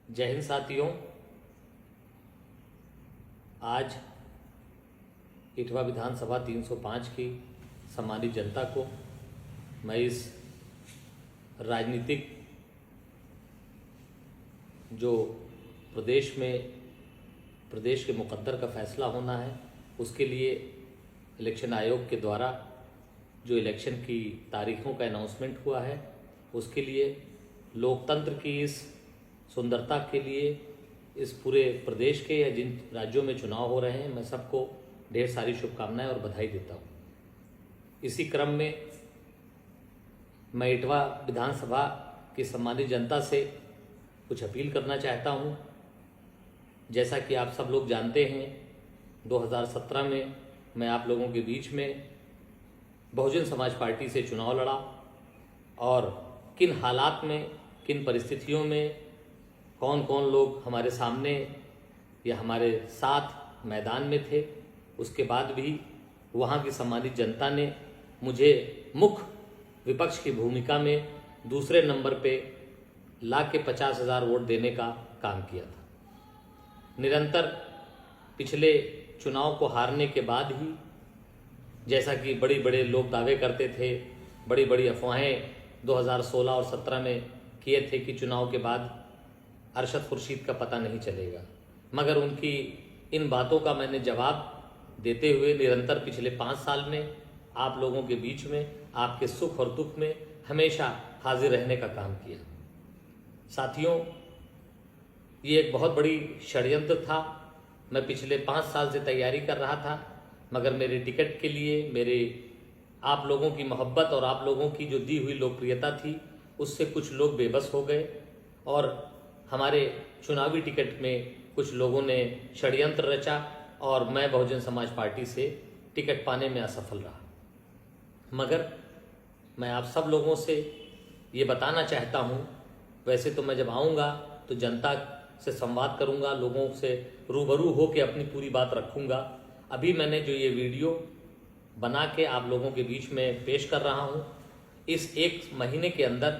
जय हिंद साथियों। आज इटवा विधानसभा 305 की सम्मानित जनता को मैं इस राजनीतिक जो प्रदेश के मुकद्दर का फैसला होना है उसके लिए इलेक्शन आयोग के द्वारा जो इलेक्शन की तारीखों का अनाउंसमेंट हुआ है उसके लिए लोकतंत्र की इस सुंदरता के लिए इस पूरे प्रदेश के या जिन राज्यों में चुनाव हो रहे हैं मैं सबको ढेर सारी शुभकामनाएं और बधाई देता हूं। इसी क्रम में मैं इटवा विधानसभा की सम्मानित जनता से कुछ अपील करना चाहता हूं। जैसा कि आप सब लोग जानते हैं 2017 में मैं आप लोगों के बीच में बहुजन समाज पार्टी से चुनाव लड़ा और किन हालात में किन परिस्थितियों में कौन कौन लोग हमारे सामने या हमारे साथ मैदान में थे, उसके बाद भी वहाँ की सम्मानित जनता ने मुझे मुख्य विपक्ष की भूमिका में दूसरे नंबर पे ला के 50,000 वोट देने का काम किया था। निरंतर पिछले चुनाव को हारने के बाद ही जैसा कि बड़े बड़े लोग दावे करते थे, बड़ी बड़ी अफवाहें 2016 और 17 में किए थे कि चुनाव के बाद अरशद खुर्शीद का पता नहीं चलेगा, मगर उनकी इन बातों का मैंने जवाब देते हुए निरंतर पिछले 5 साल में आप लोगों के बीच में आपके सुख और दुख में हमेशा हाजिर रहने का काम किया। साथियों, ये एक बहुत बड़ी षड्यंत्र था। मैं पिछले 5 साल से तैयारी कर रहा था, मगर मेरे टिकट के लिए मेरे आप लोगों की मोहब्बत और आप लोगों की जो दी हुई लोकप्रियता थी उससे कुछ लोग बेबस हो गए और हमारे चुनावी टिकट में कुछ लोगों ने षड्यंत्र रचा और मैं बहुजन समाज पार्टी से टिकट पाने में असफल रहा। मगर मैं आप सब लोगों से ये बताना चाहता हूँ, वैसे तो मैं जब आऊँगा तो जनता से संवाद करूँगा, लोगों से रूबरू हो के अपनी पूरी बात रखूँगा। अभी मैंने जो ये वीडियो बना के आप लोगों के बीच में पेश कर रहा हूँ, इस 1 महीने के अंदर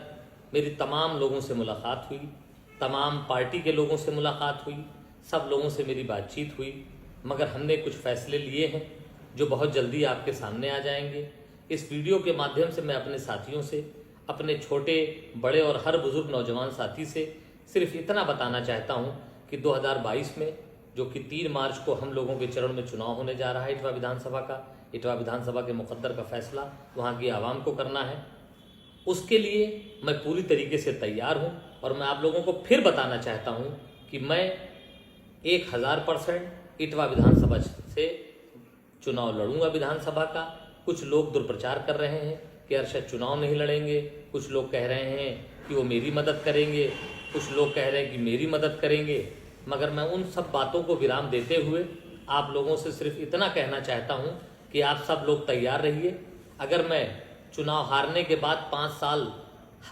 मेरी तमाम लोगों से मुलाकात हुई, तमाम पार्टी के लोगों से मुलाकात हुई, सब लोगों से मेरी बातचीत हुई, मगर हमने कुछ फैसले लिए हैं जो बहुत जल्दी आपके सामने आ जाएंगे। इस वीडियो के माध्यम से मैं अपने साथियों से, अपने छोटे बड़े और हर बुजुर्ग नौजवान साथी से सिर्फ इतना बताना चाहता हूं कि 2022 में जो कि 3 मार्च को हम लोगों के चरण में चुनाव होने जा रहा है इटवा विधानसभा का, इटवा विधानसभा के मुकद्दर का फैसला वहाँ की आवाम को करना है। उसके लिए मैं पूरी तरीके से तैयार हूं और मैं आप लोगों को फिर बताना चाहता हूं कि मैं 1000% इटवा विधानसभा से चुनाव लड़ूंगा। विधानसभा का कुछ लोग दुष्प्रचार कर रहे हैं कि अरशद चुनाव नहीं लड़ेंगे, कुछ लोग कह रहे हैं कि वो मेरी मदद करेंगे, कुछ लोग कह रहे हैं कि मेरी मदद करेंगे, मगर मैं उन सब बातों को विराम देते हुए आप लोगों से सिर्फ इतना कहना चाहता हूं कि आप सब लोग तैयार रहिए। अगर मैं चुनाव हारने के बाद 5 साल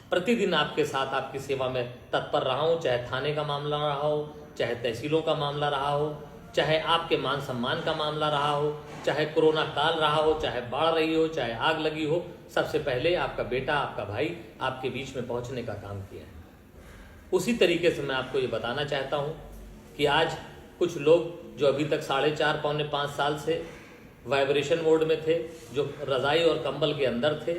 प्रतिदिन आपके साथ आपकी सेवा में तत्पर रहा हूँ, चाहे थाने का मामला रहा हो, चाहे तहसीलों का मामला रहा हो, चाहे आपके मान सम्मान का मामला रहा हो, चाहे कोरोना काल रहा हो, चाहे बाढ़ रही हो, चाहे आग लगी हो, सबसे पहले आपका बेटा, आपका भाई आपके बीच में पहुंचने का काम किया है। उसी तरीके से मैं आपको ये बताना चाहता हूँ कि आज कुछ लोग जो अभी तक 4.5 पौने 5 साल से वाइब्रेशन मोड में थे, जो रज़ाई और कंबल के अंदर थे,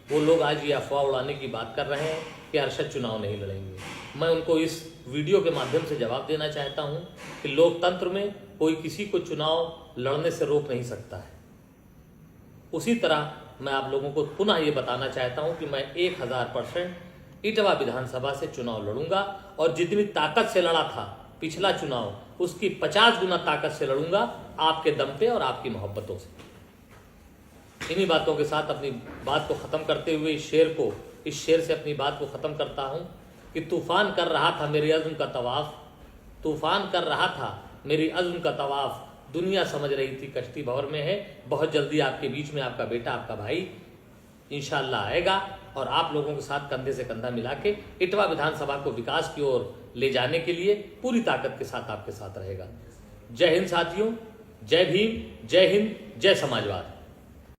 वो लोग आज ये अफवाह उड़ाने की बात कर रहे हैं कि अरशद चुनाव नहीं लड़ेंगे। मैं उनको इस वीडियो के माध्यम से जवाब देना चाहता हूं कि लोकतंत्र में कोई किसी को चुनाव लड़ने से रोक नहीं सकता है। उसी तरह मैं आप लोगों को पुनः ये बताना चाहता हूं कि मैं 1000% इटवा विधानसभा से चुनाव लड़ूंगा और जितनी ताकत से लड़ा था पिछला चुनाव उसकी 50 गुना ताकत से लड़ूंगा, आपके दम पे और आपकी मोहब्बतों से। इन्हीं बातों के साथ अपनी बात को ख़त्म करते हुए इस शेर से अपनी बात को ख़त्म करता हूँ कि तूफ़ान कर रहा था मेरे अज़्म का तवाफ़, तूफ़ान कर रहा था मेरी अज़्म का तवाफ़, दुनिया समझ रही थी कश्ती भंवर में है, बहुत जल्दी आपके बीच में आपका बेटा, आपका भाई इंशाअल्लाह आएगा और आप लोगों के साथ कंधे से कंधा मिला के इटवा विधानसभा को विकास की ओर ले जाने के लिए पूरी ताकत के साथ आपके साथ रहेगा। जय हिंद साथियों, जय भीम, जय हिंद, जय समाजवाद।